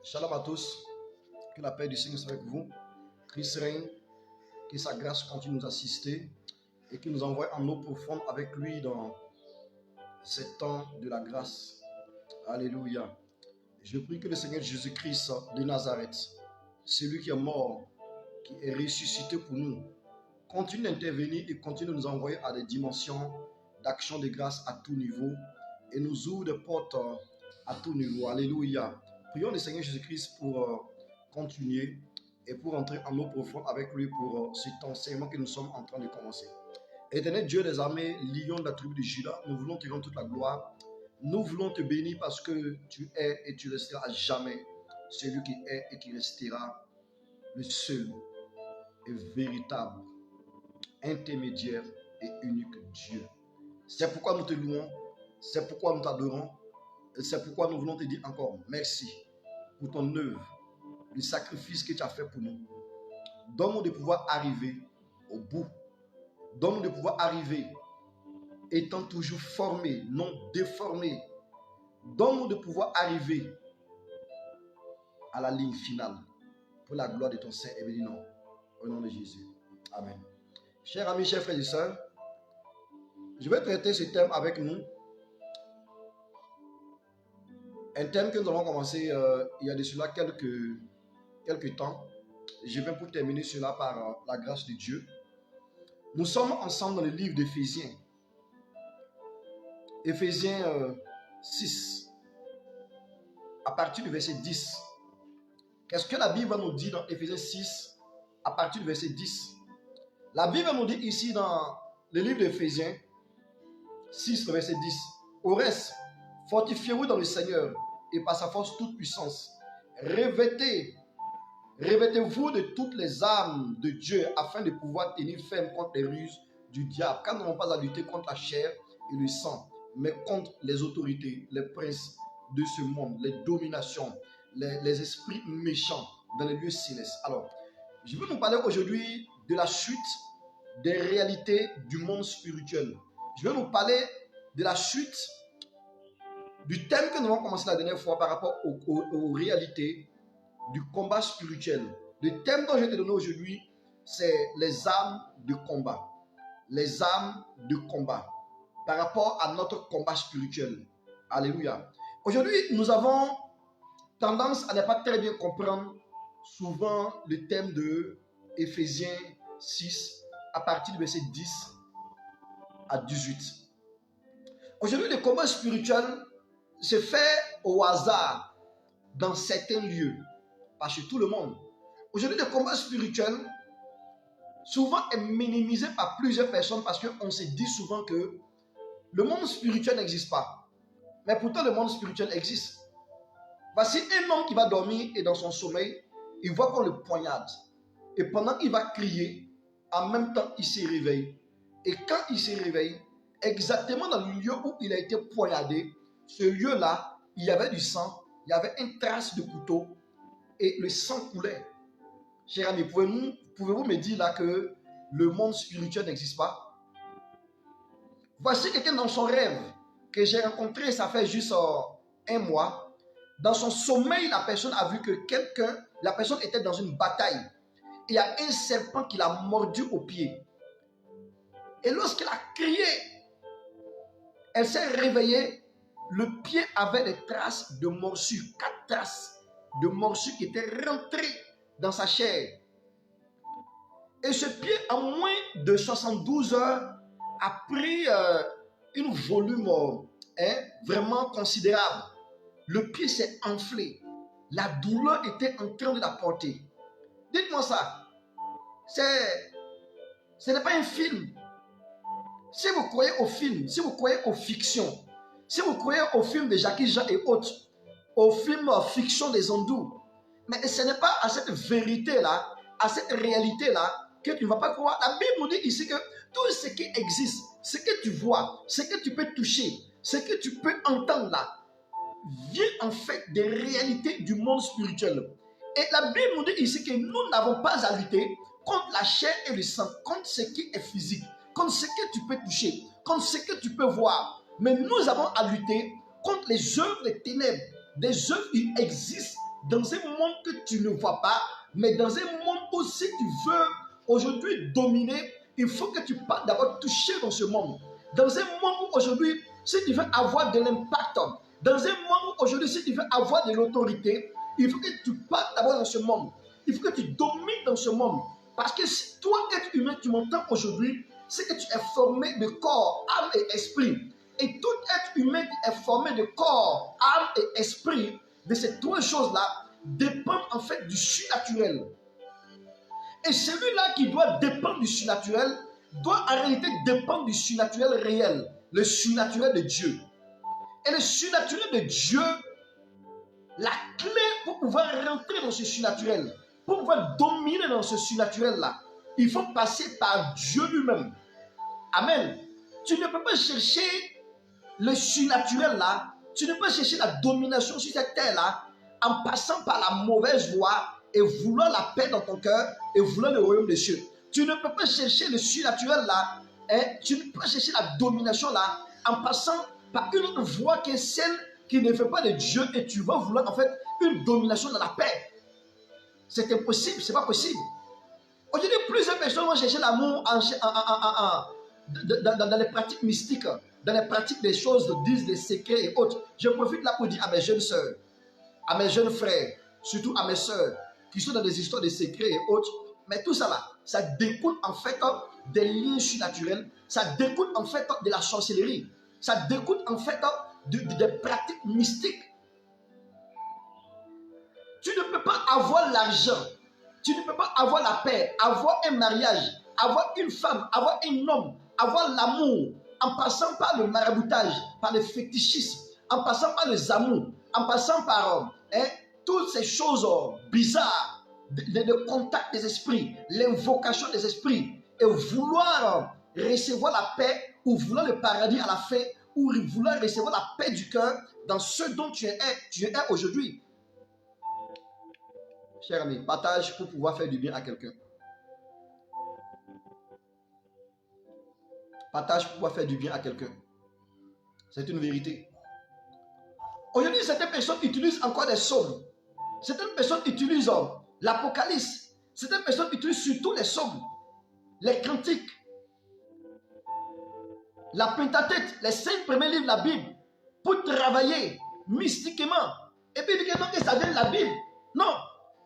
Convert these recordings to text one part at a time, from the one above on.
Shalom à tous, que la paix du Seigneur soit avec vous. Christ règne, que sa grâce continue de nous assister et qu'il nous envoie en eau profonde avec lui dans ces temps de la grâce. Alléluia. Je prie que le Seigneur Jésus-Christ de Nazareth, celui qui est mort, qui est ressuscité pour nous, continue d'intervenir et continue de nous envoyer à des dimensions d'action de grâce à tout niveau et nous ouvre des portes à tout niveau. Alléluia. Prions le Seigneur Jésus-Christ pour continuer et pour entrer en eau profonde avec lui pour cet enseignement que nous sommes en train de commencer. Éternel Dieu des armées, lion de la tribu de Juda, nous voulons te rendre toute la gloire. Nous voulons te bénir parce que tu es et tu resteras à jamais celui qui est et qui restera le seul et véritable intermédiaire et unique Dieu. C'est pourquoi nous te louons, c'est pourquoi nous t'adorons, et c'est pourquoi nous voulons te dire encore merci pour ton œuvre, le sacrifice que tu as fait pour nous. Donne-nous de pouvoir arriver au bout. Donne-nous de pouvoir arriver étant toujours formé, non déformé. Donne-nous de pouvoir arriver à la ligne finale pour la gloire de ton Saint et béni nom. Au nom de Jésus. Amen. Chers amis, chers frères et sœurs, je vais traiter ce thème avec nous. Un thème que nous avons commencé il y a de cela quelques temps. Je viens pour terminer cela par la grâce de Dieu. Nous sommes ensemble dans le livre d'Éphésiens. Éphésiens 6, à partir du verset 10. Qu'est-ce que la Bible nous dit dans Éphésiens 6, à partir du verset 10? La Bible nous dit ici dans le livre d'Éphésiens 6, verset 10. Au reste, fortifiez-vous dans le Seigneur et par sa force toute puissance. Revêtez-vous de toutes les armes de Dieu afin de pouvoir tenir ferme contre les ruses du diable, car nous n'avons pas à lutter contre la chair et le sang, mais contre les autorités, les princes de ce monde, les dominations, les esprits méchants dans les lieux célestes. Alors, je veux nous parler aujourd'hui de la suite des réalités du monde spirituel. Je veux nous parler de la suite du thème que nous avons commencé la dernière fois par rapport aux réalités du combat spirituel. Le thème dont je vais te donner aujourd'hui, c'est les armes de combat. Les armes de combat par rapport à notre combat spirituel. Alléluia. Aujourd'hui, nous avons tendance à ne pas très bien comprendre souvent le thème de Éphésiens 6 à partir du verset 10 à 18. Aujourd'hui, le combat spirituel se fait au hasard dans certains lieux, pas chez tout le monde. Aujourd'hui, le combat spirituel souvent est minimisé par plusieurs personnes parce qu'on se dit souvent que le monde spirituel n'existe pas. Mais pourtant, le monde spirituel existe. Voici un homme qui va dormir et dans son sommeil, il voit qu'on le poignarde. Et pendant qu'il va crier, en même temps, il se réveille. Et quand il se réveille, exactement dans le lieu où il a été poignardé, ce lieu-là, il y avait du sang, il y avait une trace de couteau et le sang coulait. Chers amis, pouvez-vous me dire là que le monde spirituel n'existe pas? Voici quelqu'un dans son rêve que j'ai rencontré, ça fait juste un mois. Dans son sommeil, la personne a vu que la personne était dans une bataille. Il y a un serpent qui l'a mordu au pied. Et lorsqu'elle a crié, elle s'est réveillée. Le pied avait des traces de morsures, 4 traces de morsures qui étaient rentrées dans sa chair. Et ce pied, en moins de 72 heures, a pris un volume vraiment considérable. Le pied s'est enflé. La douleur était en train de la porter. Dites-moi ça. Ce n'est pas un film. Si vous croyez au film, si vous croyez aux fictions, si vous croyez au film de Jackie Jean et autres, au film fiction des hindous, mais ce n'est pas à cette vérité-là, à cette réalité-là, que tu ne vas pas croire. La Bible nous dit ici que tout ce qui existe, ce que tu vois, ce que tu peux toucher, ce que tu peux entendre là, vient en fait des réalités du monde spirituel. Et la Bible nous dit ici que nous n'avons pas à lutter contre la chair et le sang, contre ce qui est physique, contre ce que tu peux toucher, contre ce que tu peux voir. Mais nous avons à lutter contre les œuvres des ténèbres, des œuvres qui existent dans un monde que tu ne vois pas, mais dans un monde où si tu veux aujourd'hui dominer, il faut que tu partes d'abord toucher dans ce monde. Dans un monde où aujourd'hui, si tu veux avoir de l'impact, dans un monde où aujourd'hui, si tu veux avoir de l'autorité, il faut que tu partes d'abord dans ce monde. Il faut que tu domines dans ce monde. Parce que si toi, être humain, tu m'entends aujourd'hui, c'est que tu es formé de corps, âme et esprit. Et tout être humain qui est formé de corps, âme et esprit, de ces trois choses-là, dépend en fait du surnaturel. Et celui-là qui doit dépendre du surnaturel, doit en réalité dépendre du surnaturel réel, le surnaturel de Dieu. Et le surnaturel de Dieu, la clé pour pouvoir rentrer dans ce surnaturel, pour pouvoir dominer dans ce surnaturel-là, il faut passer par Dieu lui-même. Amen. Tu ne peux pas chercher le surnaturel là, tu ne peux pas chercher la domination sur cette terre là en passant par la mauvaise voie et vouloir la paix dans ton cœur et vouloir le royaume des cieux. Tu ne peux pas chercher le surnaturel là, hein, tu ne peux pas chercher la domination là en passant par une autre voie qui est celle qui ne fait pas de Dieu et tu vas vouloir en fait une domination dans la paix. C'est impossible, c'est pas possible. Aujourd'hui, plusieurs personnes vont chercher l'amour dans les pratiques mystiques, dans les pratiques des choses, des secrets et autres. Je profite là pour dire à mes jeunes sœurs, à mes jeunes frères, surtout à mes sœurs, qui sont dans des histoires de secrets et autres. Mais tout ça là, ça découle en fait des liens surnaturels, ça découle en fait de la sorcellerie, ça découle en fait des pratiques mystiques. Tu ne peux pas avoir l'argent, tu ne peux pas avoir la paix, avoir un mariage, avoir une femme, avoir un homme, avoir l'amour, en passant par le maraboutage, par le fétichisme, en passant par les amours, en passant par toutes ces choses bizarres, le contact des esprits, l'invocation des esprits, et vouloir recevoir la paix, ou vouloir le paradis à la fin, ou vouloir recevoir la paix du cœur dans ce dont tu es aujourd'hui. Cher ami, partage pour pouvoir faire du bien à quelqu'un. Partage pour pouvoir faire du bien à quelqu'un. C'est une vérité. Aujourd'hui, certaines personnes utilisent encore des psaumes. Certaines personnes utilisent l'Apocalypse. Certaines personnes utilisent surtout les psaumes, les cantiques, la Pentateuque, les 5 premiers livres de la Bible, pour travailler mystiquement. Et puis, il dit que non, que ça vient de la Bible. Non.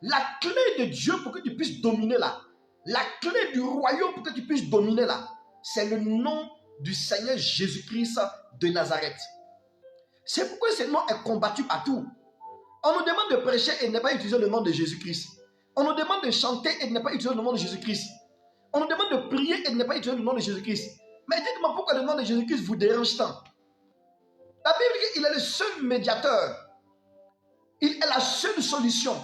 La clé de Dieu pour que tu puisses dominer là, la clé du royaume pour que tu puisses dominer là, c'est le nom du Seigneur Jésus-Christ de Nazareth. C'est pourquoi ce nom est combattu partout. On nous demande de prêcher et de ne pas utiliser le nom de Jésus-Christ. On nous demande de chanter et de ne pas utiliser le nom de Jésus-Christ. On nous demande de prier et de ne pas utiliser le nom de Jésus-Christ. Mais dites-moi pourquoi le nom de Jésus-Christ vous dérange tant. La Bible dit qu'il est le seul médiateur. Il est la seule solution.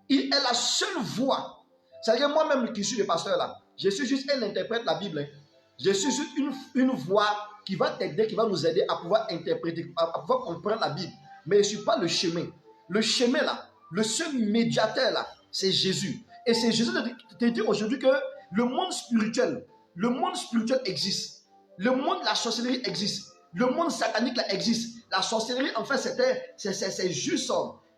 Il est la seule voie. C'est-à-dire moi-même qui suis le pasteur là, je suis juste un interprète de la Bible. Hein. Je suis juste une voix qui va t'aider, qui va nous aider à pouvoir interpréter, à pouvoir comprendre la Bible. Mais je ne suis pas le chemin. Le chemin là, le seul médiateur là, c'est Jésus. Et c'est Jésus qui te dit aujourd'hui que le monde spirituel existe. Le monde de la sorcellerie existe. Le monde satanique là existe. La sorcellerie, en fait, c'est juste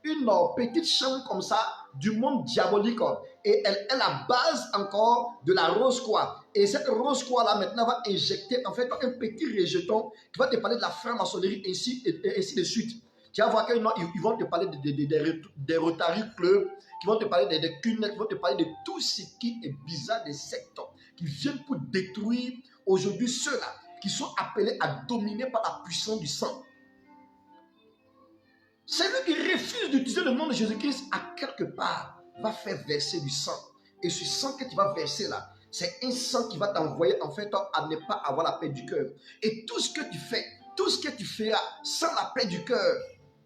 une petite chambre comme ça du monde diabolique. Et elle est la base encore de la rose croix. Et cette rose croix là maintenant va injecter en fait un petit rejeton qui va te parler de la franc-maçonnerie et ainsi de suite. Tu vas voir qu'ils vont te parler des Rotary Club, qui vont te parler des CUNET, qui vont te parler de tout ce qui est bizarre, des sectes qui viennent pour détruire aujourd'hui ceux-là qui sont appelés à dominer par la puissance du sang. Celui qui refuse d'utiliser le nom de Jésus-Christ à quelque part va faire verser du sang. Et ce sang que tu vas verser là, c'est un sang qui va t'envoyer en fait à ne pas avoir la paix du cœur. Et tout ce que tu fais, tout ce que tu feras sans la paix du cœur,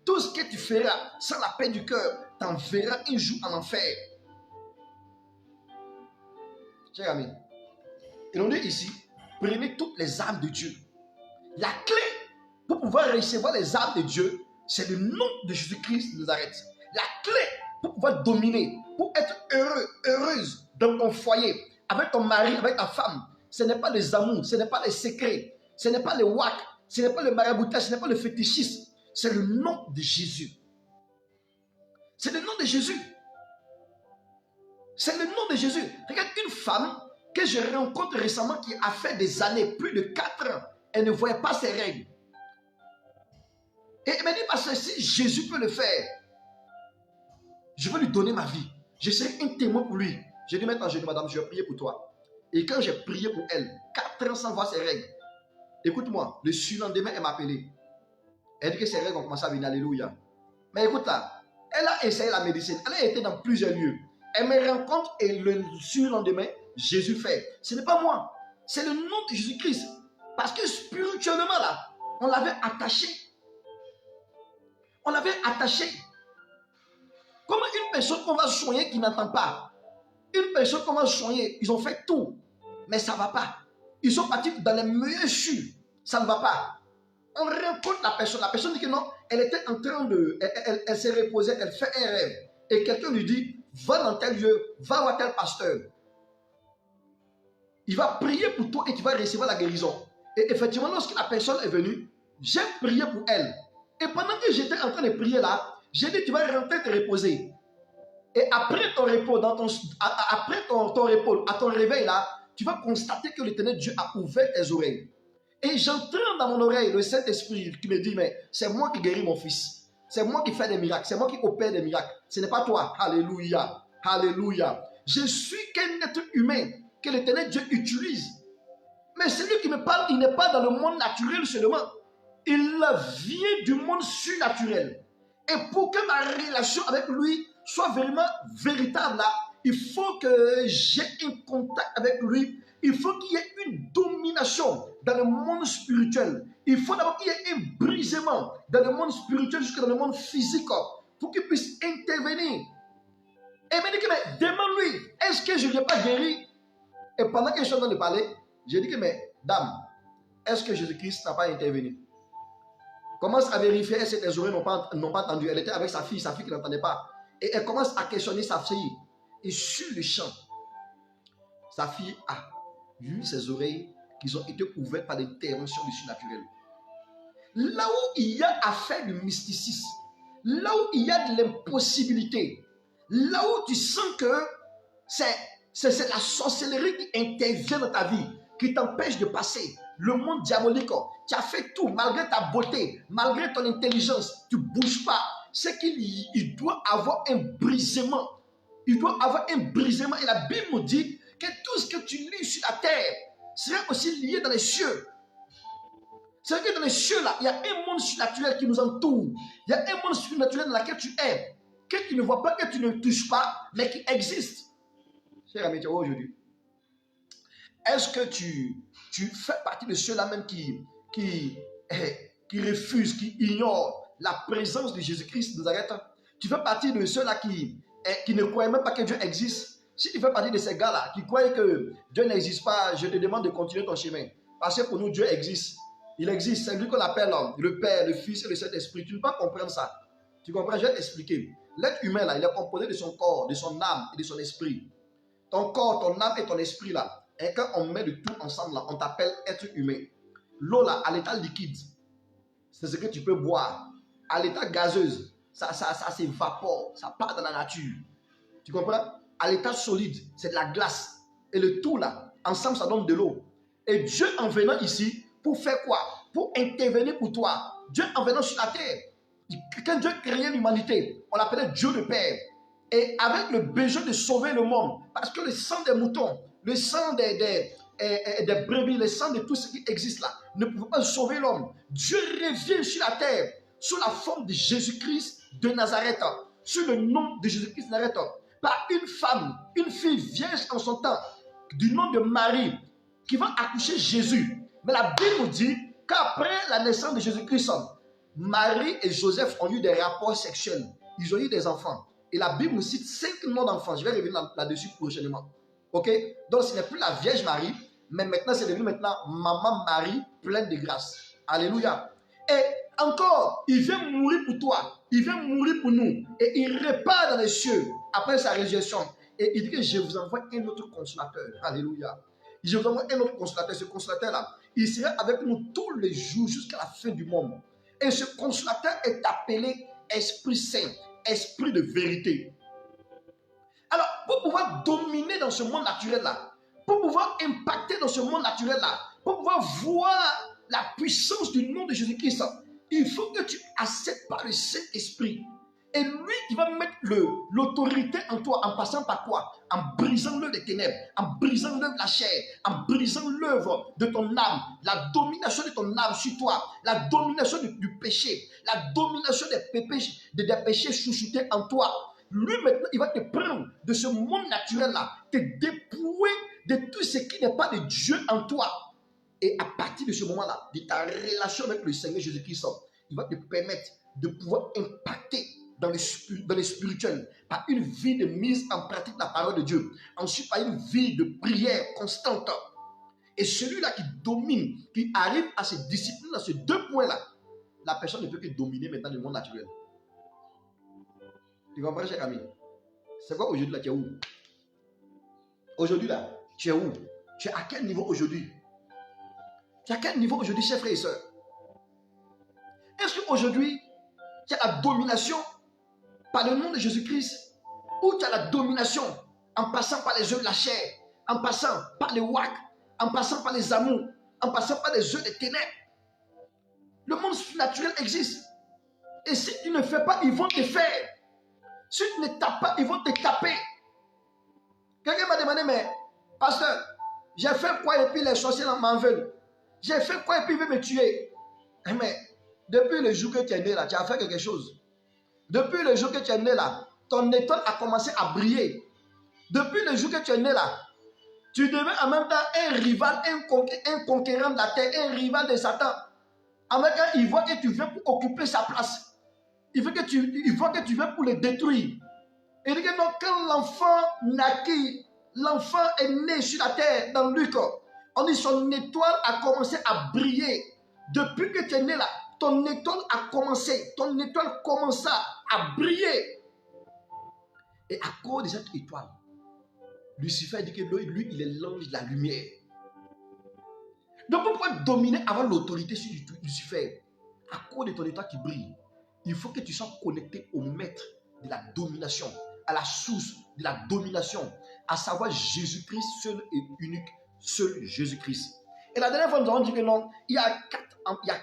tout ce que tu feras sans la paix du cœur, t'enverras un jour en enfer. Chers amis, et on dit ici, prenez toutes les armes de Dieu. La clé pour pouvoir recevoir les armes de Dieu, c'est le nom de Jésus-Christ de Nazareth. La clé pour pouvoir dominer, pour être heureux, heureuse dans ton foyer, avec ton mari, avec ta femme, ce n'est pas les amours, ce n'est pas les secrets, ce n'est pas les wak, ce n'est pas le maraboutage, ce n'est pas le fétichisme, c'est le nom de Jésus. C'est le nom de Jésus. C'est le nom de Jésus. Regarde une femme que je rencontre récemment qui a fait des années, plus de 4 ans, elle ne voyait pas ses règles. Et elle m'a dit, parce que si Jésus peut le faire, je vais lui donner ma vie. Je serai un témoin pour lui. J'ai dit maintenant, madame, je vais prier pour toi. Et quand j'ai prié pour elle, 4 ans sans voir ses règles, écoute-moi, le surlendemain, elle m'a appelé. Elle dit que ses règles ont commencé à venir, alléluia. Mais écoute là, elle a essayé la médecine, elle a été dans plusieurs lieux. Elle me rencontre et le surlendemain, Jésus fait. Ce n'est pas moi, c'est le nom de Jésus-Christ. Parce que spirituellement là, on l'avait attaché. On l'avait attaché. Comment une personne qu'on va soigner qui n'entend pas, une personne qu'on va soigner, ils ont fait tout, mais ça ne va pas. Ils sont partis dans les meilleurs chutes, ça ne va pas. On rencontre la personne dit que non, elle était en train de, elle s'est reposée, elle fait un rêve. Et quelqu'un lui dit, va dans tel lieu, va voir tel pasteur. Il va prier pour toi et tu vas recevoir la guérison. Et effectivement, lorsque la personne est venue, j'ai prié pour elle. Et pendant que j'étais en train de prier là, j'ai dit, tu vas rentrer te reposer. Et après ton repos, après ton repos, à ton réveil là, tu vas constater que l'Éternel Dieu a ouvert tes oreilles. Et j'entends dans mon oreille le Saint-Esprit qui me dit, mais c'est moi qui guéris mon fils. C'est moi qui fais des miracles. C'est moi qui opère des miracles. Ce n'est pas toi. Alléluia. Alléluia. Je suis qu'un être humain que l'Éternel Dieu utilise. Mais celui qui me parle, il n'est pas dans le monde naturel seulement. Il vient du monde surnaturel. Et pour que ma relation avec lui soit vraiment véritable, là, il faut que j'ai un contact avec lui. Il faut qu'il y ait une domination dans le monde spirituel. Il faut d'abord qu'il y ait un brisement dans le monde spirituel jusqu'à dans le monde physique pour qu'il puisse intervenir. Et il m'a dit que, mais demande-lui, est-ce que je ne l'ai pas guéri? Et pendant que je suis en train de parler, j'ai dit que, mais dame, est-ce que Jésus-Christ n'a pas intervenu? Commence à vérifier est-ce que les oreilles n'ont pas entendu. Elle était avec sa fille qui n'entendait pas. Et elle commence à questionner sa fille. Et sur le champ, sa fille a eu ses oreilles qui ont été ouvertes par l'intervention du surnaturel. Là où il y a affaire du mysticisme, là où il y a de l'impossibilité, là où tu sens que c'est la sorcellerie qui intervient dans ta vie, qui t'empêche de passer le monde diabolique. Tu as fait tout, malgré ta beauté, malgré ton intelligence, tu ne bouges pas. C'est qu'il doit avoir un brisement. Il doit avoir un brisement. Et la Bible nous dit que tout ce que tu lis sur la terre serait aussi lié dans les cieux. C'est vrai que dans les cieux, là, il y a un monde surnaturel qui nous entoure. Il y a un monde surnaturel dans lequel tu es, que tu ne vois pas, que tu ne touches pas, mais qui existe. Cher ami, aujourd'hui, est-ce que tu fais partie de ceux-là même qui refusent, qui ignorent la présence de Jésus-Christ de Nazareth? Tu fais partie de ceux-là qui ne croient même pas que Dieu existe. Si tu fais partie de ces gars-là qui croient que Dieu n'existe pas, je te demande de continuer ton chemin. Parce que pour nous, Dieu existe. Il existe. C'est lui qu'on appelle le Père, le Fils et le Saint-Esprit. Tu ne peux pas comprendre ça. Tu comprends? Je vais t'expliquer. L'être humain, là, il est composé de son corps, de son âme et de son esprit. Ton corps, ton âme et ton esprit, là. Et quand on met le tout ensemble, là, on t'appelle être humain. L'eau, là, à l'état liquide, c'est ce que tu peux boire. À l'état gazeuse, ça s'évapore, ça part dans la nature. Tu comprends? À l'état solide, c'est de la glace. Et le tout, là, ensemble, ça donne de l'eau. Et Dieu, en venant ici, pour faire quoi? Pour intervenir pour toi. Dieu, en venant sur la terre, quand Dieu créait l'humanité, on l'appelait Dieu le Père. Et avec le besoin de sauver le monde, parce que le sang des moutons, le sang des brebis, le sang de tout ce qui existe là, ne pouvait pas sauver l'homme. Dieu revient sur la terre, sous la forme de Jésus-Christ de Nazareth, sous le nom de Jésus-Christ de Nazareth, par une femme, une fille vierge en son temps, du nom de Marie, qui va accoucher Jésus. Mais la Bible nous dit qu'après la naissance de Jésus-Christ, Marie et Joseph ont eu des rapports sexuels. Ils ont eu des enfants. Et la Bible nous cite 5 noms d'enfants. Je vais revenir là-dessus prochainement. Ok? Donc ce n'est plus la Vierge Marie, mais maintenant c'est devenu Maman Marie pleine de grâce. Alléluia. Et encore, il vient mourir pour toi. Il vient mourir pour nous. Et il repart dans les cieux après sa résurrection. Et il dit que je vous envoie un autre consolateur. Alléluia. Je vous envoie un autre consolateur. Ce consolateur-là, il sera avec nous tous les jours jusqu'à la fin du monde. Et ce consolateur est appelé Esprit Saint. esprit de vérité. Alors, pour pouvoir dominer dans ce monde naturel-là, pour pouvoir impacter dans ce monde naturel-là, pour pouvoir voir la puissance du nom de Jésus-Christ, il faut que tu acceptes par le Saint-Esprit. Et lui, il va mettre l'autorité en toi en passant par quoi? En brisant l'œuvre des ténèbres, en brisant l'œuvre de la chair, en brisant l'œuvre de ton âme, la domination de ton âme sur toi, la domination du péché, la domination des péchés chouchoutés en toi. Lui, maintenant, il va te prendre de ce monde naturel-là, te dépouiller de tout ce qui n'est pas de Dieu en toi. Et à partir de ce moment-là, de ta relation avec le Seigneur Jésus-Christ, il va te permettre de pouvoir impacter dans le spirituel, par une vie de mise en pratique de la parole de Dieu. Ensuite, par une vie de prière constante. Et celui-là qui domine, qui arrive à se discipliner dans ces deux points-là, la personne ne peut que dominer maintenant le monde naturel. Tu comprends, cher ami? C'est quoi aujourd'hui là? Tu es où? Aujourd'hui là, tu es où? Tu es à quel niveau aujourd'hui? Tu es à quel niveau aujourd'hui, chers frères et sœurs? Est-ce qu'aujourd'hui, tu as la domination par le nom de Jésus-Christ, ou tu as la domination en passant par les œuvres de la chair, en passant par les wacks, en passant par les amours, en passant par les œuvres des ténèbres? Le monde naturel existe. Et si tu ne fais pas, ils vont te faire. Si tu ne tapes pas, ils vont te taper. Quelqu'un m'a demandé, mais pasteur, j'ai fait quoi et puis les sorciers m'en veulent? J'ai fait quoi et puis ils veulent me tuer? Mais depuis le jour que tu es né là, tu as fait quelque chose. Depuis le jour que tu es né là, ton étoile a commencé à briller. Depuis le jour que tu es né là, tu deviens en même temps un rival, un conquérant de la terre, un rival de Satan. Avec un, il voit que tu viens pour occuper sa place. Il voit que tu viens pour le détruire. Il dit que non, quand l'enfant naquit, l'enfant est né sur la terre, dans Luc, on dit son étoile a commencé à briller. Depuis que tu es né là, ton étoile a commencé, ton étoile commença à briller. Et à cause de cette étoile, Lucifer dit que lui, il est l'ange de la lumière. Donc pour pouvoir dominer, avoir l'autorité sur Lucifer, à cause de ton étoile qui brille, il faut que tu sois connecté au maître de la domination, à la source de la domination, à savoir Jésus-Christ, seul et unique, seul Jésus-Christ. Et la dernière fois, nous avons dit que non, il y a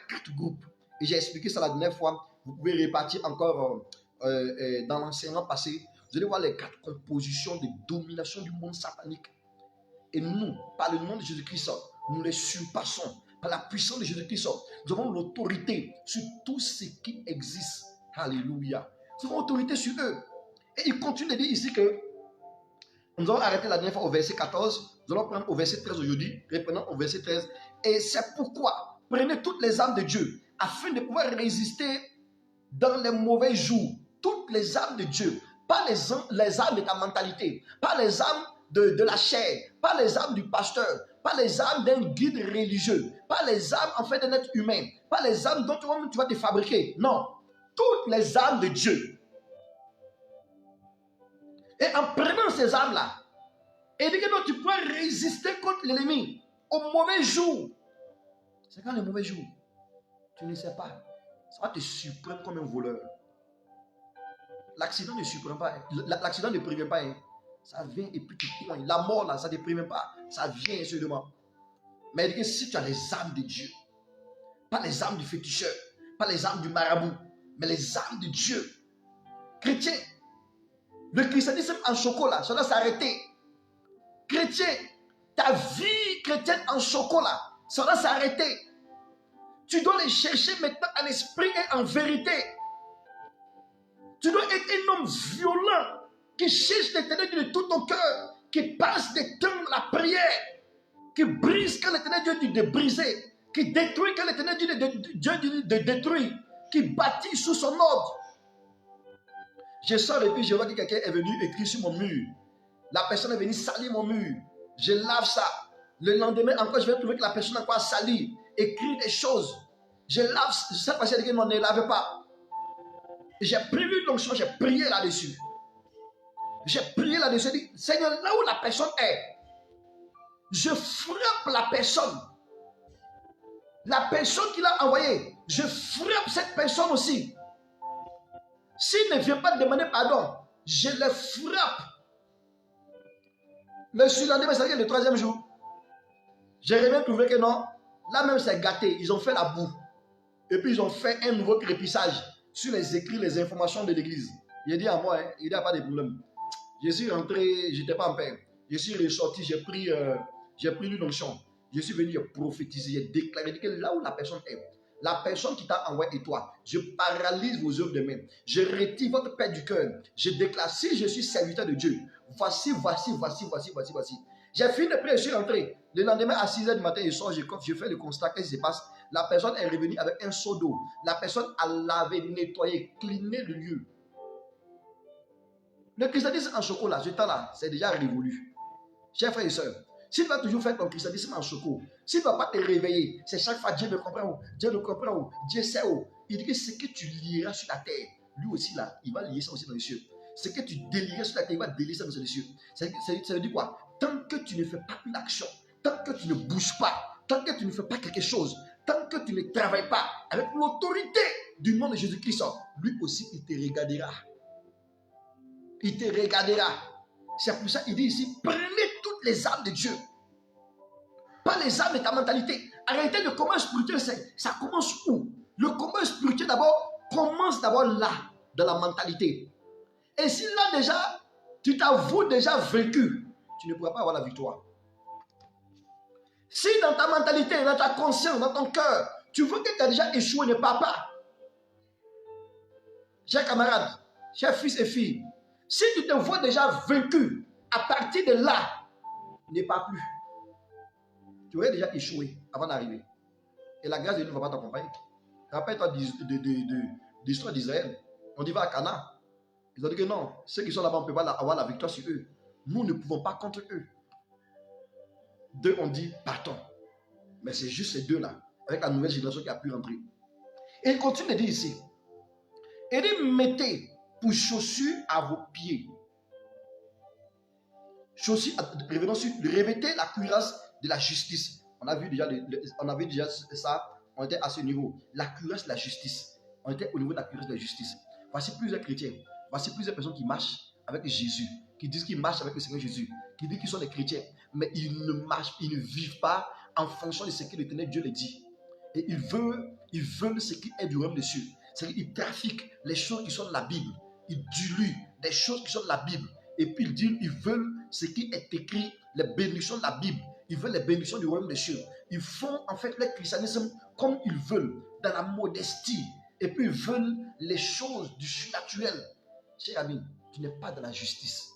quatre groupes. Et j'ai expliqué ça la dernière fois. Vous pouvez répartir encore dans l'enseignement passé. Vous allez voir les 4 compositions de domination du monde satanique. Et nous, par le nom de Jésus-Christ, nous les surpassons. Par la puissance de Jésus-Christ, nous avons l'autorité sur tout ce qui existe. Alléluia. Nous avons l'autorité sur eux. Et il continue de dire ici que nous allons arrêter la dernière fois au verset 14. Nous allons prendre au verset 13 aujourd'hui. Reprenons au verset 13. Et c'est pourquoi prenez toutes les armes de Dieu afin de pouvoir résister dans les mauvais jours. Toutes les armes de Dieu. Pas les armes de ta mentalité. Pas les armes de la chair. Pas les armes du pasteur. Pas les armes d'un guide religieux. Pas les armes en fait d'un être humain. Pas les armes dont tu vas te fabriquer. Non. Toutes les armes de Dieu. Et en prenant ces armes-là, il dit que non, tu pourras résister contre l'ennemi au mauvais jour. C'est quand le mauvais jour, tu ne sais pas. Ça va te surprendre comme un voleur. L'accident ne surprend pas. L'accident ne prévient pas. Hein. Ça vient et puis tu pointes. La mort là, ça ne te prévient pas. Ça vient seulement. Mais il dit que si tu as les armes de Dieu, pas les armes du féticheur, pas les armes du marabout, mais les armes de Dieu. Chrétien, le christianisme en chocolat, ça doit s'arrêter. Chrétien, ta vie chrétienne en chocolat, ça doit s'arrêter. Tu dois les chercher maintenant en esprit et en vérité. Tu dois être un homme violent qui cherche l'éternel Dieu de tout ton cœur, qui passe des temps dans la prière, qui brise quand l'éternel Dieu dit de briser, qui détruit quand l'éternel Dieu dit de détruire, qui bâtit sous son ordre. Je sors et puis je vois que quelqu'un est venu écrire sur mon mur. La personne est venue salir mon mur. Je lave ça. Le lendemain encore, je vais trouver que la personne a encore sali, écrit des choses. Je lave, cette personne dit que non, ne lave pas. J'ai pris l'onction, j'ai prié là-dessus. J'ai prié là-dessus, j'ai dit, Seigneur, là où la personne est, je frappe la personne. La personne qui l'a envoyée, je frappe cette personne aussi. S'il ne vient pas demander pardon, je le frappe. Le surlendemain, c'est le troisième jour. J'ai rien trouvé que non. Là même, c'est gâté. Ils ont fait la boue. Et puis, ils ont fait un nouveau crépissage sur les écrits, les informations de l'église. Il a dit à moi, hein, il n'y a pas de problème. Je suis rentré, je n'étais pas en paix. Je suis ressorti, j'ai pris l'onction. Je suis venu prophétiser, j'ai déclaré que là où la personne est, la personne qui t'a envoyé et toi, je paralyse vos œuvres de main. Je retire votre paix du cœur. Je déclare, si je suis serviteur de Dieu, voici. J'ai fini de prier, je suis rentré. Le lendemain à 6 h du matin, je sors, je fais le constat, qu'est-ce qui se passe? La personne est revenue avec un seau d'eau. La personne a lavé, nettoyé, cliné le lieu. Le christianisme en chocolat, ce temps-là, c'est déjà révolu. Chers frères et sœurs, si tu vas toujours faire ton christianisme en chocolat, si tu ne vas pas te réveiller, c'est chaque fois Dieu me comprend, Dieu me comprend, Dieu sait où. Il dit que ce que tu liras sur la terre, lui aussi là, il va lier ça aussi dans les cieux. Ce que tu délieras sur la terre, il va délier ça dans les cieux. Ça veut dire quoi? Tant que tu ne fais pas une action, tant que tu ne bouges pas, tant que tu ne fais pas quelque chose, tant que tu ne travailles pas avec l'autorité du nom de Jésus-Christ, lui aussi, il te regardera. Il te regardera. C'est pour ça qu'il dit ici, prenez toutes les âmes de Dieu. Pas les âmes et ta mentalité. Arrêtez le commun spirituel, ça commence où? Le commun spirituel d'abord commence d'abord là, dans la mentalité. Et si là déjà, tu t'avoues déjà vaincu, tu ne pourras pas avoir la victoire. Si dans ta mentalité, dans ta conscience, dans ton cœur, tu veux que tu as déjà échoué, ne pars pas. Chers camarades, chers fils et filles, si tu te vois déjà vaincu, à partir de là, ne pars plus. Tu aurais déjà échoué avant d'arriver. Et la grâce de Dieu ne va pas t'accompagner. Rappelle-toi de l'histoire d'Israël. On y va à Cana. Ils ont dit que non, ceux qui sont là-bas, on ne peut pas avoir la victoire sur eux. Nous ne pouvons pas contre eux. Deux ont dit, partons. Mais c'est juste ces deux-là, avec la nouvelle génération qui a pu rentrer. Et il continue de dire ici, il dit, mettez pour chaussures à vos pieds. Chaussures, revenons sur, revêtez la cuirasse de la justice. On a vu déjà ça, on était à ce niveau. La cuirasse de la justice. On était au niveau de la cuirasse de la justice. Voici plusieurs chrétiens, voici plusieurs personnes qui marchent avec Jésus, qui disent qu'ils marchent avec le Seigneur Jésus, qui disent qu'ils sont des chrétiens, mais ils ne marchent, ils ne vivent pas en fonction de ce que l'Éternel Dieu les dit. Et ils veulent ce qui est du royaume des cieux. C'est-à-dire qu'ils trafiquent les choses qui sont dans la Bible. Ils diluent des choses qui sont dans la Bible. Et puis ils veulent ce qui est écrit, les bénédictions de la Bible. Ils veulent les bénédictions du royaume des cieux. Ils font en fait le christianisme comme ils veulent, dans la modestie. Et puis ils veulent les choses du surnaturel. Cher ami, tu n'es pas dans la justice.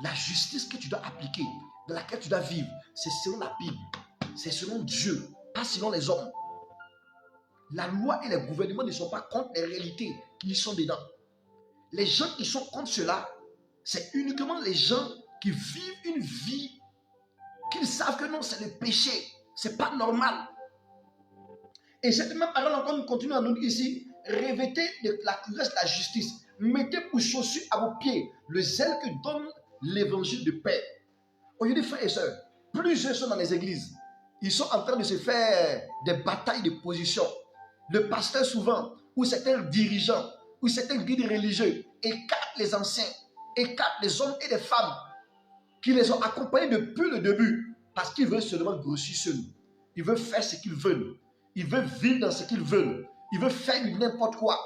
La justice que tu dois appliquer, dans laquelle tu dois vivre, c'est selon la Bible. C'est selon Dieu, pas selon les hommes. La loi et les gouvernements ne sont pas contre les réalités qui sont dedans. Les gens qui sont contre cela, c'est uniquement les gens qui vivent une vie qu'ils savent que non, c'est le péché. C'est pas normal. Et cette même parole encore nous continue à nous dire ici, revêtez de la cuirasse de la justice. Mettez pour chaussures à vos pieds le zèle que donne l'évangile de paix. Aujourd'hui, frères et sœurs, plusieurs sont dans les églises. Ils sont en train de se faire des batailles de position. Le pasteur souvent, ou certains dirigeants, ou certains guides religieux, écartent les anciens, écartent les hommes et les femmes qui les ont accompagnés depuis le début, parce qu'ils veulent seulement grossir seuls. Ils veulent faire ce qu'ils veulent. Ils veulent vivre dans ce qu'ils veulent. Ils veulent faire n'importe quoi.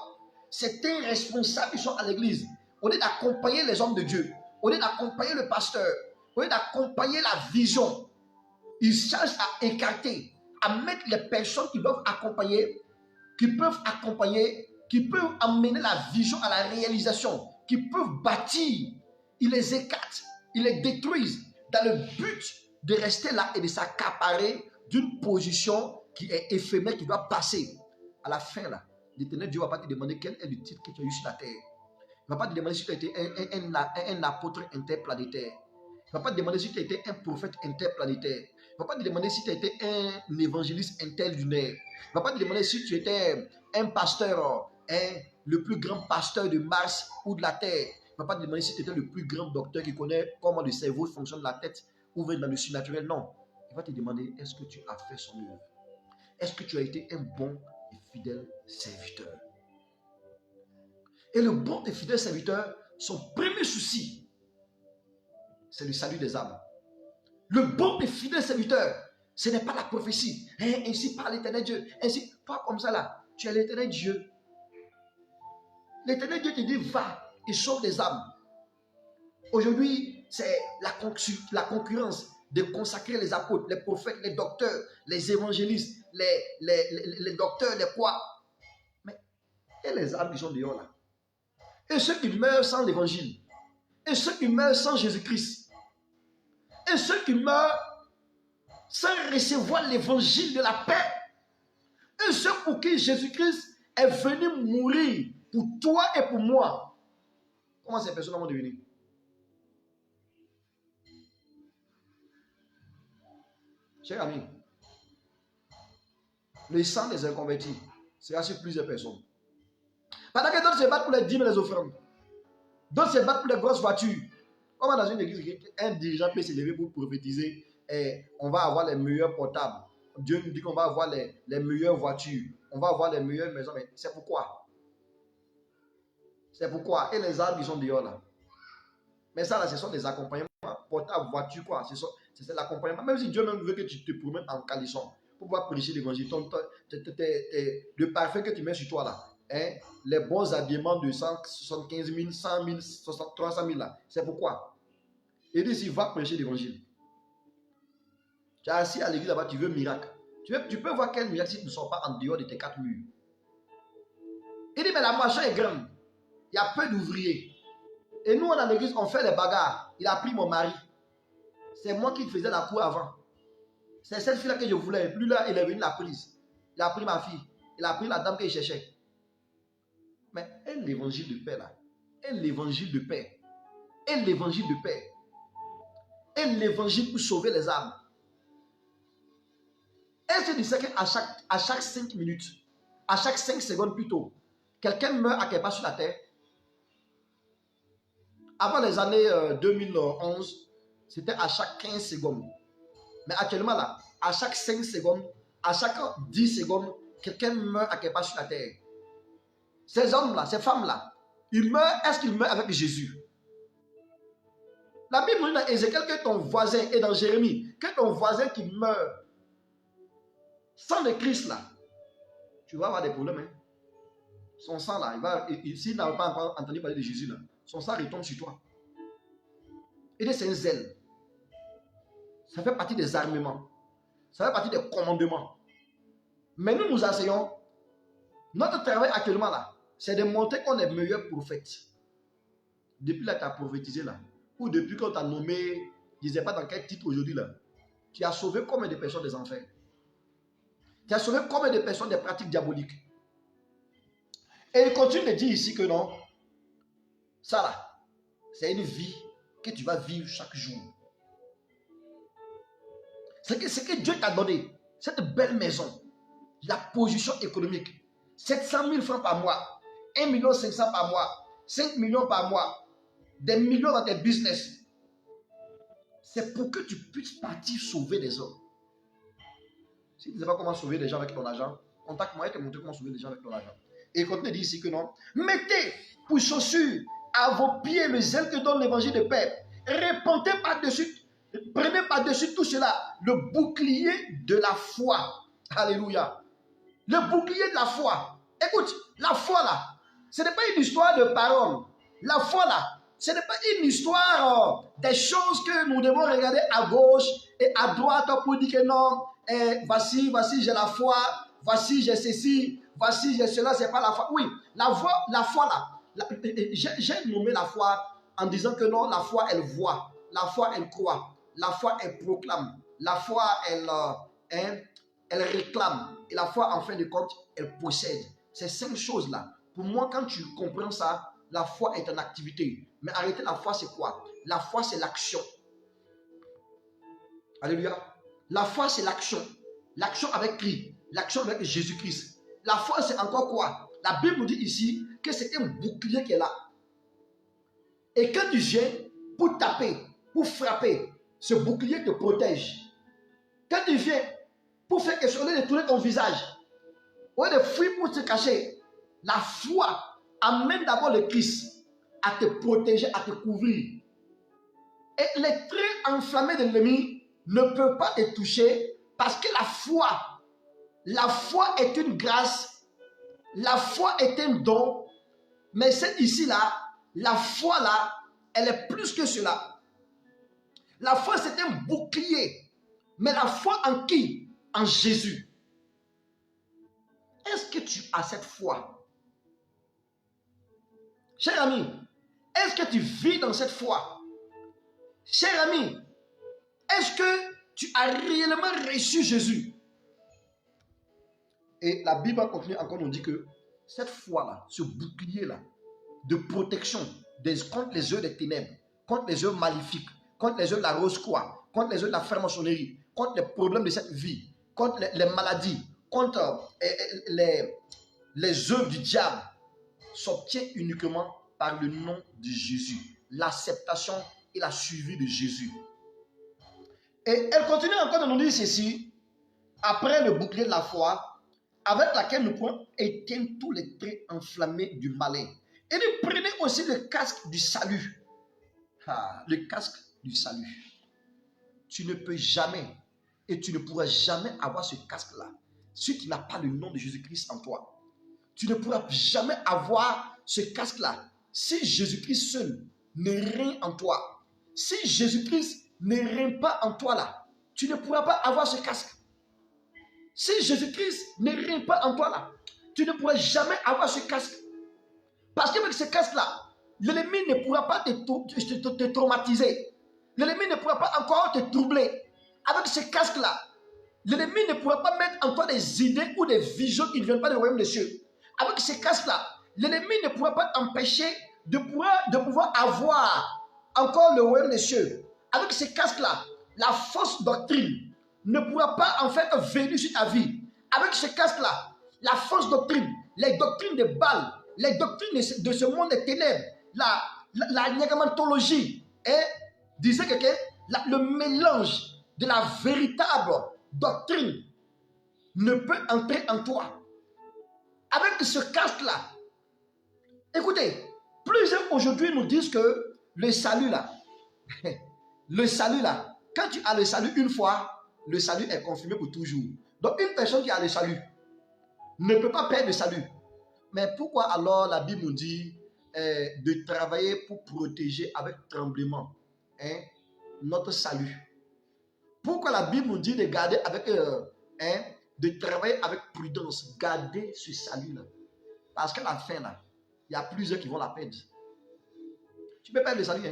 Certains responsables qui sont à l'église, au lieu d'accompagner les hommes de Dieu, au lieu d'accompagner le pasteur, au lieu d'accompagner la vision, ils cherchent à écarter, à mettre les personnes qui doivent accompagner, qui peuvent amener la vision à la réalisation, qui peuvent bâtir. Ils les écartent, ils les détruisent dans le but de rester là et de s'accaparer d'une position qui est éphémère, qui doit passer. À la fin, là, l'Éternel Dieu ne va pas te demander quel est le titre que tu as eu sur la terre. Il ne va pas te demander si tu as été un apôtre interplanétaire. Il ne va pas te demander si tu as été un prophète interplanétaire. Il ne va pas te demander si tu as été un évangéliste interlunaire. Il ne va pas te demander si tu étais un pasteur, le plus grand pasteur de Mars ou de la Terre. Il ne va pas te demander si tu étais le plus grand docteur qui connaît comment le cerveau fonctionne, la tête, ou dans le surnaturel. Non. Il va te demander, est-ce que tu as fait son œuvre? Est-ce que tu as été un bon et fidèle serviteur? Et le bon et fidèle serviteur, son premier souci, c'est le salut des âmes. Le bon et fidèle serviteur, ce n'est pas la prophétie. Hein, ainsi parle l'Éternel Dieu. Ainsi, pas comme ça là. Tu es l'Éternel Dieu. L'Éternel Dieu te dit, va et sauve des âmes. Aujourd'hui, c'est la concurrence de consacrer les apôtres, les prophètes, les docteurs, les évangélistes, les docteurs, les quoi. Mais, et les âmes qui sont dehors là. Et ceux qui meurent sans l'évangile. Et ceux qui meurent sans Jésus-Christ. Et ceux qui meurent sans recevoir l'évangile de la paix. Et ceux pour qui Jésus-Christ est venu mourir pour toi et pour moi. Comment ces personnes vont devenir? Chers amis, le sang des inconvertis sera sur plusieurs personnes. Pendant que d'autres se battent pour les dîmes et les offrandes. D'autres se battent pour les grosses voitures. Comment dans une église, un dirigeant peut se lever pour prophétiser et on va avoir les meilleurs portables. Dieu nous dit qu'on va avoir les meilleures voitures. On va avoir les meilleures maisons. Mais c'est pourquoi? C'est pourquoi? Et les arbres, ils sont dehors là. Mais ça là, ce sont des accompagnements. Portable, voiture, quoi. C'est l'accompagnement. Même si Dieu même veut que tu te promènes en caleçon pour pouvoir prêcher l'évangile. Le parfum que tu mets sur toi là. Hein, les bons habillements de 175 000, 100 000, 300 000 là. C'est pourquoi? Il dit, s'il va prêcher l'évangile. Tu es assis à l'église là-bas, tu veux miracle. Tu peux voir quel miracle si tu ne sors pas en dehors de tes 4 murs. Il dit, mais la marche est grande. Il y a peu d'ouvriers. Et nous, dans l'église, on fait les bagarres. Il a pris mon mari. C'est moi qui faisais la cour avant. C'est cette fille-là que je voulais. Et plus là, il est venu la prise. Il a pris ma fille. Il a pris la dame qu'il cherchait. Mais et l'évangile de paix là? Et l'évangile de paix? Et l'évangile de paix? Et l'évangile pour sauver les âmes? Est-ce que tu sais qu'à chaque 5 minutes, à chaque 5 secondes plutôt, quelqu'un meurt à quelque part sur la terre? Avant les années 2011, c'était à chaque 15 secondes. Mais actuellement là, à chaque 5 secondes, à chaque 10 secondes, quelqu'un meurt à quelque part sur la terre. Ces hommes-là, ces femmes-là, ils meurent, est-ce qu'ils meurent avec Jésus? La Bible nous dit dans Ézéchiel que ton voisin, et dans Jérémie, que ton voisin qui meurt sans le Christ là, tu vas avoir des problèmes. Hein? Son sang là, s'il n'a pas encore entendu parler de Jésus là, son sang retombe sur toi. Et c'est un zèle. Ça fait partie des armements. Ça fait partie des commandements. Mais nous nous enseignons, notre travail actuellement là, c'est de montrer qu'on est meilleur prophète. Depuis là, tu as prophétisé là. Ou depuis qu'on t'a nommé, je ne sais pas dans quel titre aujourd'hui là. Tu as sauvé combien de personnes des enfers? Tu as sauvé combien de personnes des pratiques diaboliques? Et il continue de dire ici que non. Ça là, c'est une vie que tu vas vivre chaque jour. C'est que Dieu t'a donné, cette belle maison, la position économique, 700 000 francs par mois, 1 500 000 par mois, 5 millions par mois, des millions dans tes business. C'est pour que tu puisses partir sauver des hommes. Si tu ne sais pas comment sauver des gens avec ton argent, contacte-moi et te montrer comment sauver des gens avec ton argent. Et il continue de dire ici que non. Mettez pour chaussures à vos pieds le zèle que donne l'évangile de paix. Répandez par-dessus, prenez par-dessus tout cela le bouclier de la foi. Alléluia. Le bouclier de la foi. Écoute, la foi là, ce n'est pas une histoire de parole. La foi là, ce n'est pas une histoire des choses que nous devons regarder à gauche et à droite pour dire que non, voici j'ai la foi, voici j'ai ceci, voici j'ai cela, c'est pas la foi. Oui, la foi là, j'ai nommé la foi en disant que non, la foi elle voit, la foi elle croit, la foi elle proclame, la foi elle réclame, et la foi en fin de compte elle possède. Ces 5 choses là, pour moi quand tu comprends ça, la foi est en activité. Mais arrêtez, la foi c'est quoi? La foi c'est l'action. Alléluia. La foi c'est l'action. L'action avec qui? L'action avec Jésus-Christ. La foi c'est encore quoi? La Bible nous dit ici que c'est un bouclier qui est là. Et quand tu viens pour taper, pour frapper, ce bouclier te protège. Quand tu viens pour faire quelque chose, au lieu de tourner ton visage, au lieu de fuir pour te cacher, la foi amène d'abord le Christ à te protéger, à te couvrir. Et les traits enflammés de l'ennemi ne peuvent pas te toucher parce que la foi est une grâce, la foi est un don, mais c'est ici-là, la foi là, elle est plus que cela. La foi c'est un bouclier, mais la foi en qui? En Jésus. Est-ce que tu as cette foi? Cher ami, est-ce que tu vis dans cette foi? Cher ami, est-ce que tu as réellement reçu Jésus? Et la Bible continue encore, nous dit que cette foi-là, ce bouclier-là, de protection contre les œuvres des ténèbres, contre les œuvres maléfiques, contre les œuvres de la rose-croix, contre les œuvres de la franc-maçonnerie, contre les problèmes de cette vie, contre les maladies, contre les œuvres du diable, s'obtient uniquement par le nom de Jésus, l'acceptation et la suivi de Jésus. Et elle continue encore de nous dire ceci, après le bouclier de la foi, avec laquelle nous pouvons éteindre tous les traits enflammés du malin. Et nous prenez aussi le casque du salut. Le casque du salut. Tu ne peux jamais et tu ne pourras jamais avoir ce casque-là si tu n'as pas le nom de Jésus-Christ en toi. Tu ne pourras jamais avoir ce casque-là si Jésus-Christ seul ne règne en toi. Si Jésus-Christ ne règne pas en toi là, tu ne pourras pas avoir ce casque. Si Jésus-Christ ne règne pas en toi là, tu ne pourras jamais avoir ce casque. Parce qu'avec ce casque-là, l'ennemi ne pourra pas te traumatiser. L'ennemi ne pourra pas encore te troubler. Avec ce casque-là, l'ennemi ne pourra pas mettre en toi des idées ou des visions qui ne viennent pas du royaume des cieux. Avec ce casque-là, l'ennemi ne pourra pas t'empêcher de pouvoir avoir encore le royaume des cieux. Avec ce casque-là, la fausse doctrine ne pourra pas en fait venir sur ta vie. Avec ce casque-là, la fausse doctrine, les doctrines de Baal, les doctrines de ce monde des ténèbres, la négamentologie, disait que le mélange de la véritable doctrine ne peut entrer en toi. Avec ce casque-là, écoutez, plusieurs aujourd'hui nous disent que le salut là, quand tu as le salut une fois, le salut est confirmé pour toujours. Donc une personne qui a le salut ne peut pas perdre le salut. Mais pourquoi alors la Bible nous dit de travailler pour protéger avec tremblement notre salut? Pourquoi la Bible nous dit de garder avec de travailler avec prudence, garder ce salut-là? Parce qu'à la fin, là, il y a plusieurs qui vont la perdre. Tu peux perdre le salut.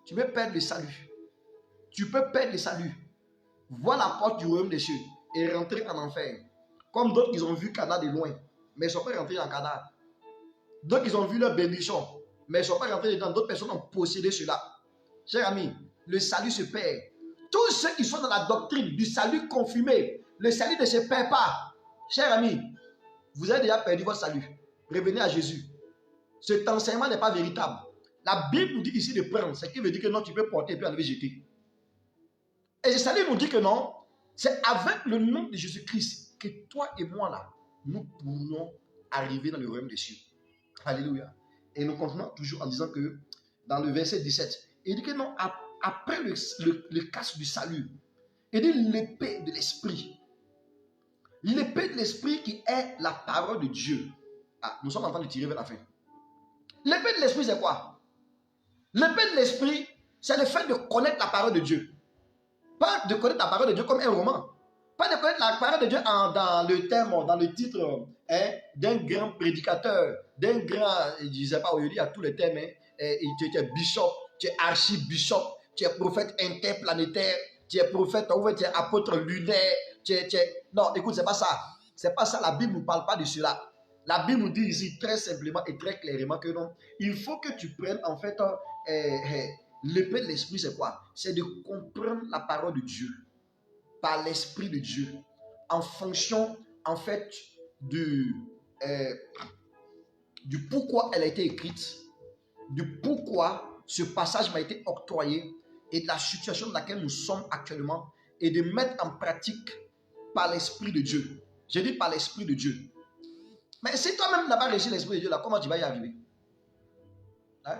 Tu peux perdre le salut. Tu peux perdre le salut. Voir la porte du royaume des cieux et rentrer en enfer. Comme d'autres qui ont vu Cana de loin, mais ils ne sont pas rentrés dans Cana. D'autres qui ont vu leur bénédiction, mais ils ne sont pas rentrés dedans. D'autres personnes ont possédé cela. Chers amis, le salut se perd. Tous ceux qui sont dans la doctrine du salut confirmé, le salut ne se perd pas. Chers amis, vous avez déjà perdu votre salut. Revenez à Jésus. Cet enseignement n'est pas véritable. La Bible nous dit ici de prendre, ce qui veut dire que non, tu peux porter et puis enlever jeter. Et ce salut nous dit que non, c'est avec le nom de Jésus-Christ que toi et moi là, nous pourrons arriver dans le royaume des cieux. Alléluia. Et nous continuons toujours en disant que dans le verset 17, il dit que non, après le casque du salut, il dit l'épée de l'esprit. L'épée de l'esprit qui est la parole de Dieu. Nous sommes en train de tirer vers la fin. L'épée de l'esprit, c'est quoi? L'épée de l'esprit, c'est le fait de connaître la parole de Dieu. Pas de connaître la parole de Dieu comme un roman. Pas de connaître la parole de Dieu dans le thème, dans le titre d'un grand prédicateur, d'un grand, je ne sais pas, aujourd'hui il y a tous les thèmes. Tu es bishop, tu es archibishop, tu es prophète interplanétaire, tu es prophète, tu es apôtre lunaire, Non, écoute, c'est pas ça. C'est pas ça, la Bible ne nous parle pas de cela. La Bible nous dit ici très simplement et très clairement que non, il faut que tu prennes en fait l'épée de l'esprit, c'est quoi? C'est de comprendre la parole de Dieu par l'esprit de Dieu en fonction en fait du pourquoi elle a été écrite, du pourquoi ce passage m'a été octroyé et de la situation dans laquelle nous sommes actuellement et de mettre en pratique par l'esprit de Dieu. Je dis par l'esprit de Dieu. Mais si toi-même n'as pas reçu l'Esprit de Dieu là, comment tu vas y arriver? Hein?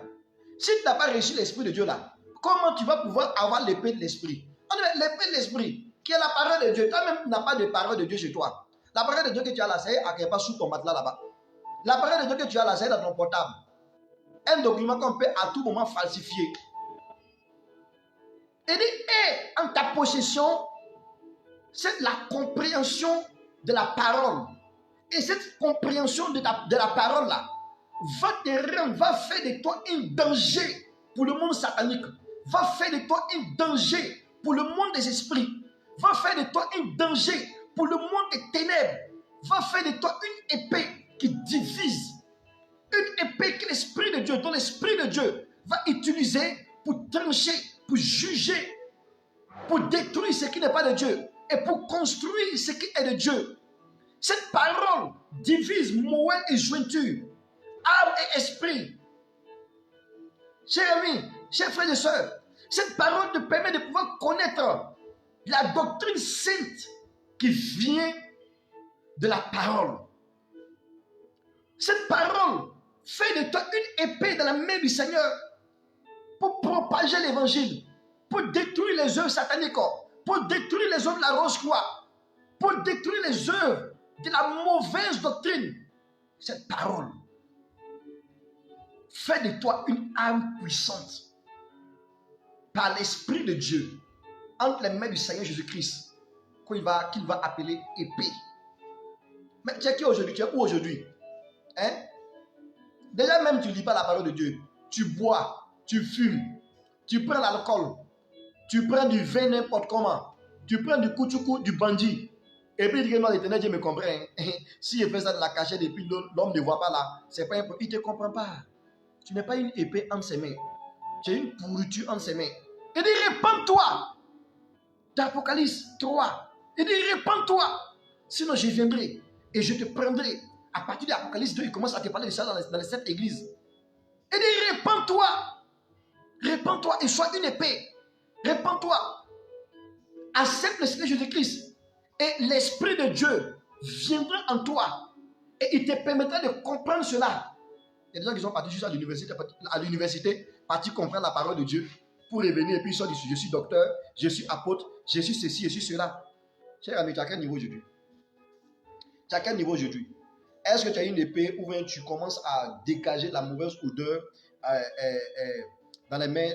Si tu n'as pas reçu l'Esprit de Dieu là, comment tu vas pouvoir avoir l'épée de l'Esprit? L'épée de l'Esprit, qui est la parole de Dieu. Toi-même, tu n'as pas de parole de Dieu chez toi. La parole de Dieu que tu as là, c'est à quelque part sous ton matelas là-bas. La parole de Dieu que tu as là, c'est dans ton portable. Un document qu'on peut à tout moment falsifier. Il dit, et en ta possession, c'est la compréhension de la parole. Et cette compréhension de la parole là va te rendre, va faire de toi un danger pour le monde satanique, va faire de toi un danger pour le monde des esprits, va faire de toi un danger pour le monde des ténèbres, va faire de toi une épée qui divise, une épée que l'Esprit de Dieu, dont l'Esprit de Dieu va utiliser pour trancher, pour juger, pour détruire ce qui n'est pas de Dieu et pour construire ce qui est de Dieu. Cette parole divise moelle et jointure, âme et esprit. Chers amis, chers frères et sœurs, cette parole te permet de pouvoir connaître la doctrine sainte qui vient de la parole. Cette parole fait de toi une épée dans la main du Seigneur pour propager l'évangile, pour détruire les œuvres sataniques, pour détruire les œuvres de la Rose-Croix, pour détruire les œuvres de la mauvaise doctrine. Cette parole fait de toi une âme puissante par l'Esprit de Dieu entre les mains du Seigneur Jésus-Christ qu'il va appeler épée. Mais tu es qui aujourd'hui? Tu es où aujourd'hui? Hein? Déjà même tu ne lis pas la parole de Dieu. Tu bois, tu fumes, tu prends l'alcool, tu prends du vin n'importe comment, tu prends du kouchoukou, du bandit. Et puis il dit que non, l'Éternel Dieu me comprend. Si il fait ça de la cachette et puis l'homme ne voit pas là, c'est pas un problème. Il ne te comprend pas. Tu n'as pas une épée entre ses mains. Tu as une pourriture entre ses mains. Il dit répands-toi. D'Apocalypse 3. Il dit répands-toi. Sinon je viendrai et je te prendrai. À partir de l'Apocalypse 2, il commence à te parler de ça dans les 7 églises. Il dit répands-toi. Répands-toi et sois une épée. Répands-toi. Accepte le Seigneur Jésus-Christ. Et l'Esprit de Dieu viendra en toi. Et il te permettra de comprendre cela. Il y a des gens qui sont partis juste à l'université, partis comprendre la parole de Dieu, pour revenir et puis ils sont dit, je suis docteur, je suis apôtre, je suis ceci, je suis cela. Cher ami, tu as quel niveau aujourd'hui? Tu as quel niveau aujourd'hui? Est-ce que tu as une épée ou bien tu commences à dégager la mauvaise odeur dans les mains,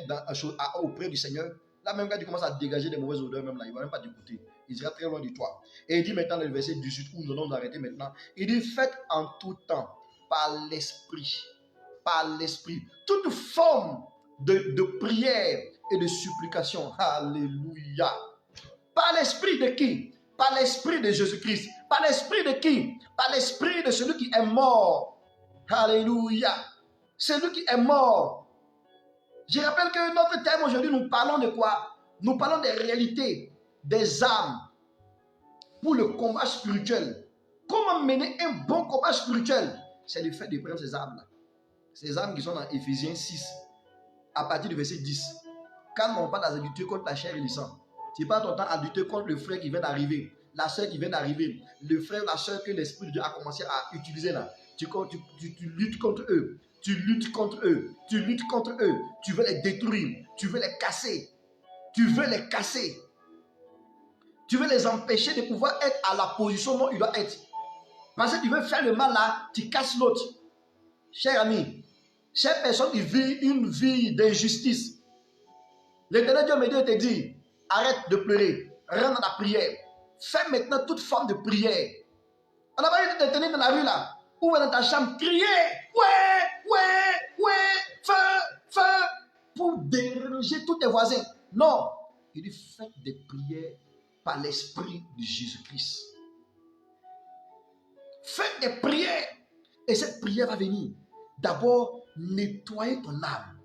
auprès du Seigneur? Là même quand tu commences à dégager des mauvaises odeurs, même là, il ne va même pas t'écouter. Il sera très loin de toi. Et il dit maintenant dans le verset 18, où nous allons nous arrêter maintenant, il dit, faites en tout temps par l'Esprit, toute forme de prière et de supplication. Alléluia. Par l'Esprit de qui? Par l'Esprit de Jésus-Christ. Par l'Esprit de qui? Par l'Esprit de celui qui est mort. Alléluia. Celui qui est mort. Je rappelle que notre thème aujourd'hui, nous parlons de quoi? Nous parlons des réalités, des âmes pour le combat spirituel. Comment mener un bon combat spirituel? C'est le fait de prendre ces âmes-là. Ces âmes qui sont dans Éphésiens 6, à partir du verset 10. Quand on parle de lutter contre la chair et le sang, tu passes ton temps à lutter contre le frère qui vient d'arriver, la soeur qui vient d'arriver, le frère, la soeur que l'Esprit de Dieu a commencé à utiliser là. Tu luttes contre eux, tu luttes contre eux, tu luttes contre eux, tu veux les détruire, tu veux les casser, tu veux les casser, tu veux les empêcher de pouvoir être à la position dont il doit être. Parce que tu veux faire le mal là, tu casses l'autre. Cher ami, chère personne qui vit une vie d'injustice, l'Éternel Dieu me dit, te dit, arrête de pleurer, rentre dans la prière. Fais maintenant toute forme de prière. On n'a pas eu de te tenir dans la rue là, ou dans ta chambre, crier, ouais, feu, pour déranger tous tes voisins. Non, il dit, faites des prières par l'Esprit de Jésus-Christ. Faites des prières. Et cette prière va venir. D'abord, nettoyer ton âme.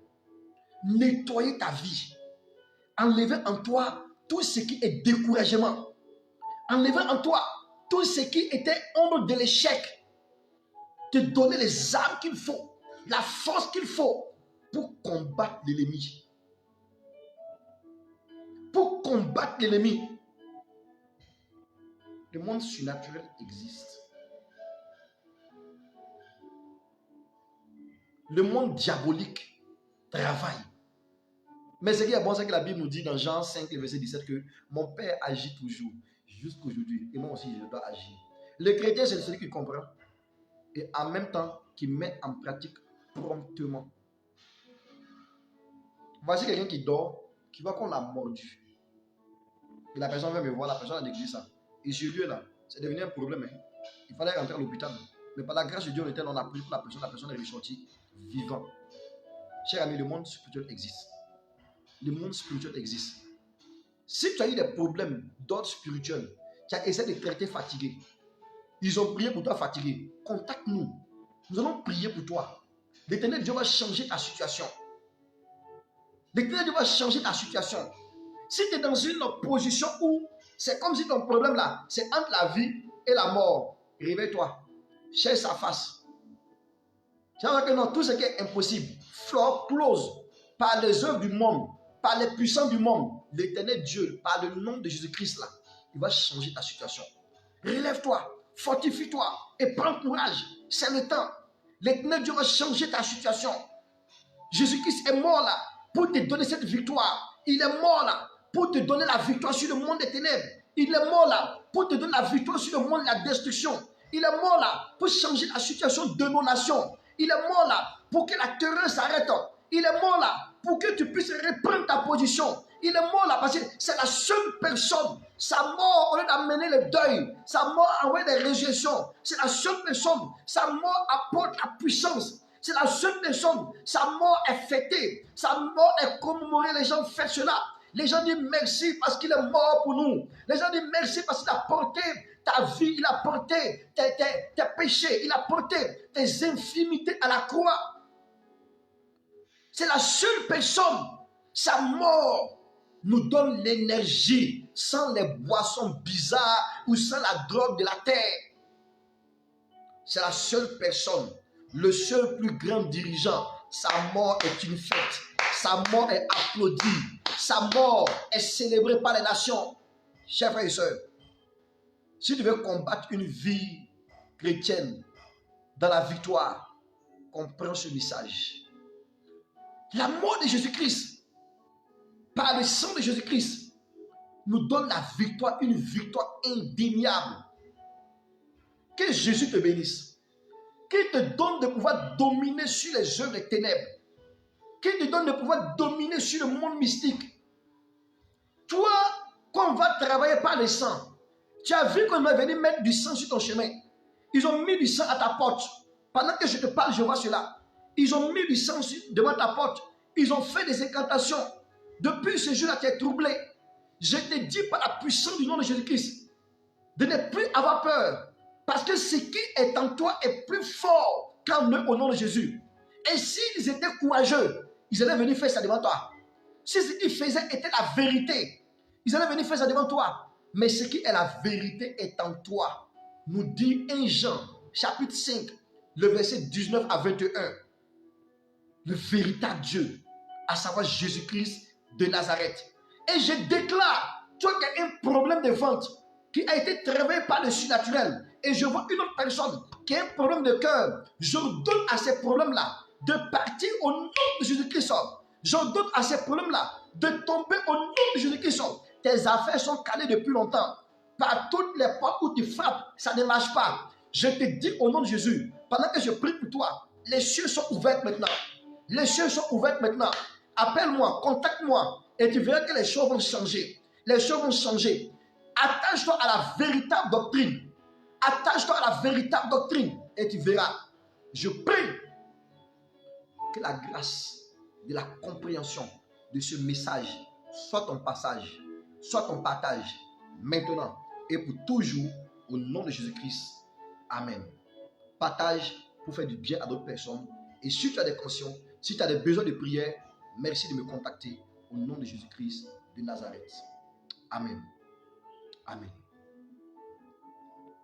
Nettoyer ta vie. Enlever en toi tout ce qui est découragement. Enlever en toi tout ce qui était ombre de l'échec. Te donner les armes qu'il faut, la force qu'il faut pour combattre l'ennemi. Pour combattre l'ennemi. Le monde surnaturel existe. Le monde diabolique travaille. Mais ce qui est bon, c'est que la Bible nous dit dans Jean 5, verset 17 que mon Père agit toujours jusqu'aujourd'hui. Et moi aussi, je dois agir. Le chrétien, c'est celui qui comprend et en même temps qui met en pratique promptement. Voici quelqu'un qui dort, qui voit qu'on l'a mordu. Et la personne vient me voir, la personne a négligé ça. Et ce lieu-là, c'est devenu un problème. Hein. Il fallait rentrer à l'hôpital. Mais par la grâce de Dieu, on a pris pour la personne est ressortie vivante. Cher ami, le monde spirituel existe. Le monde spirituel existe. Si tu as eu des problèmes d'ordre spirituel, tu as essayé de traiter fatigué, ils ont prié pour toi fatigué, contacte-nous. Nous allons prier pour toi. L'Éternel Dieu va changer ta situation. L'Éternel Dieu va changer ta situation. Si tu es dans une position où c'est comme si ton problème là, c'est entre la vie et la mort, réveille-toi. Cherche sa face. Tu vas voir que non, tout ce qui est impossible, close par les œuvres du monde, par les puissants du monde, l'Éternel Dieu, par le nom de Jésus-Christ là, il va changer ta situation. Relève-toi, fortifie-toi et prends courage. C'est le temps. L'Éternel Dieu va changer ta situation. Jésus-Christ est mort là pour te donner cette victoire. Il est mort là pour te donner la victoire sur le monde des ténèbres. Il est mort là pour te donner la victoire sur le monde de la destruction. Il est mort là pour changer la situation de nos nations. Il est mort là pour que la terreur s'arrête. Il est mort là pour que tu puisses reprendre ta position. Il est mort là parce que c'est la seule personne. Sa mort, au lieu d'amener le deuil, sa mort envoie des réjections. C'est la seule personne. Sa mort apporte la puissance. C'est la seule personne. Sa mort est fêtée. Sa mort est commémorée. Les gens fêtent cela. Les gens disent merci parce qu'il est mort pour nous. Les gens disent merci parce qu'il a porté ta vie. Il a porté tes péchés. Il a porté tes infimités à la croix. C'est la seule personne. Sa mort nous donne l'énergie sans les boissons bizarres ou sans la drogue de la terre. C'est la seule personne, le seul plus grand dirigeant. Sa mort est une fête. Sa mort est applaudie. Sa mort est célébrée par les nations. Chers frères et sœurs, si tu veux combattre une vie chrétienne dans la victoire, comprends ce message. La mort de Jésus-Christ, par le sang de Jésus-Christ, nous donne la victoire, une victoire indéniable. Que Jésus te bénisse. Qu'il te donne de pouvoir dominer sur les œuvres des ténèbres. Qu'il te donne de pouvoir dominer sur le monde mystique. Toi, quand on va travailler par le sang, tu as vu qu'on va venir mettre du sang sur ton chemin. Ils ont mis du sang à ta porte. Pendant que je te parle, je vois cela. Ils ont mis du sang devant ta porte. Ils ont fait des incantations. Depuis ce jour-là, tu es troublé. Je te dis par la puissance du nom de Jésus-Christ de ne plus avoir peur. Parce que ce qui est en toi est plus fort qu'en eux au nom de Jésus. Et s'ils étaient courageux, ils allaient venir faire ça devant toi. Si ce qu'ils faisaient était la vérité, ils allaient venir faire ça devant toi. Mais ce qui est la vérité est en toi. Nous dit 1 Jean, chapitre 5, le verset 19 à 21. Le véritable Dieu, à savoir Jésus-Christ de Nazareth. Et je déclare, toi qui as un problème de vente, qui a été travaillé par le surnaturel, et je vois une autre personne qui a un problème de cœur, j'ordonne à ces problèmes-là de partir au nom de Jésus-Christ. J'ordonne à ces problèmes-là de tomber au nom de Jésus-Christ. Tes affaires sont calées depuis longtemps. Par toutes les portes où tu frappes, ça ne marche pas. Je te dis au nom de Jésus, pendant que je prie pour toi, les cieux sont ouverts maintenant. Les cieux sont ouverts maintenant. Appelle-moi, contacte-moi, et tu verras que les choses vont changer. Les choses vont changer. Attache-toi à la véritable doctrine. Attache-toi à la véritable doctrine et tu verras. Je prie que la grâce de la compréhension de ce message soit ton passage, soit ton partage, maintenant et pour toujours, au nom de Jésus-Christ. Amen. Partage pour faire du bien à d'autres personnes. Et si tu as des questions, si tu as des besoins de prière, merci de me contacter au nom de Jésus-Christ de Nazareth. Amen. Amen.